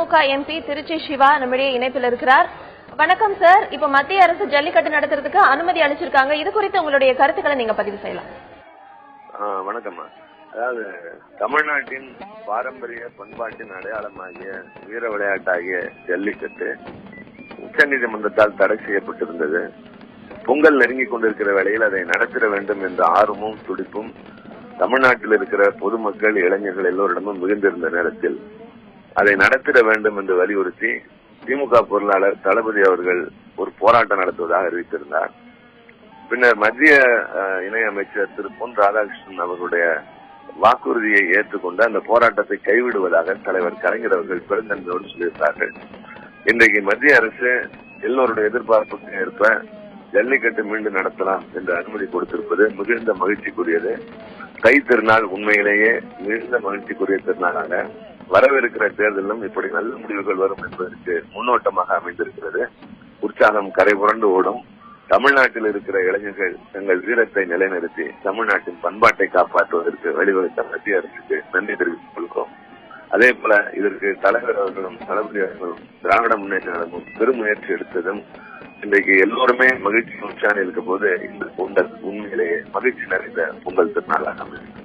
திமுக MP Trichy Siva நம்முடைய இணைப்பில் இருக்கிறார். வணக்கம் சார். இப்ப மத்திய அரசு ஜல்லிக்கட்டு நடத்துறதுக்கு அனுமதி அளிச்சிருக்காங்க. இது குறித்து உங்களுடைய கருத்துக்களை நீங்க பதிவு செய்யலாம். வணக்கம்மா. அதாவது தமிழ்நாட்டின் பாரம்பரிய பண்பாட்டின் அடையாளமாகிய வீர விளையாட்டாகிய ஜல்லிக்கட்டு உச்சநீதிமன்றத்தால் தடை செய்யப்பட்டிருந்தது. பொங்கல் நெருங்கிக் கொண்டிருக்கிற வேளையில் அதை நடத்திட வேண்டும் என்ற ஆர்வமும் துடிப்பும் தமிழ்நாட்டில் இருக்கிற பொதுமக்கள் இளைஞர்கள் எல்லோரிடமும் மிகுந்திருந்த நேரத்தில் அதை நடத்திட வேண்டும் என்று வலியுறுத்தி திமுக பொருளாளர் தளபதி அவர்கள் ஒரு போராட்டம் நடத்துவதாக அறிவித்திருந்தார். பின்னர் மத்திய இணையமைச்சர் திரு பொன் ராதாகிருஷ்ணன் அவர்களுடைய வாக்குறுதியை ஏற்றுக்கொண்டு அந்த போராட்டத்தை கைவிடுவதாக தலைவர் கலைஞர் அவர்கள் பெருந்தன்மையோடு சொல்லியிருந்தார்கள். இன்றைக்கு மத்திய அரசு எல்லோருடைய எதிர்பார்ப்புக்கு ஏற்ப ஜல்லிக்கட்டு மீண்டும் நடத்தலாம் என்று அனுமதி கொடுத்திருப்பது மிகுந்த மகிழ்ச்சிக்குரியது. தை திருநாள் உண்மையிலேயே மிகுந்த மகிழ்ச்சிக்குரிய திருநாளாக வரவிருக்கிற தேர்தலிலும் இப்படி நல்ல முடிவுகள் வரும் என்பதற்கு முன்னோட்டமாக அமைந்திருக்கிறது. உற்சாகம் கரை புரண்டு ஓடும். தமிழ்நாட்டில் இருக்கிற இளைஞர்கள் தங்கள் வீரத்தை நிலைநிறுத்தி தமிழ்நாட்டின் பண்பாட்டை காப்பாற்றுவதற்கு வழிவகுத்த மத்திய அரசுக்கு நன்றி தெரிவித்துக் கொள்கிறோம். அதே போல இதற்கு தலைவர் அவர்களும் தளபதி அவர்களும் திராவிட முன்னேற்ற கழகமும் பெருமுயற்சி எடுத்ததும் இன்றைக்கு எல்லோருமே மகிழ்ச்சி உற்சாகம் இருக்கும் போது இந்த பொங்கல் உண்மையிலேயே மகிழ்ச்சி நிறைந்த பொங்கல் திருநாளாக அமைகிறது.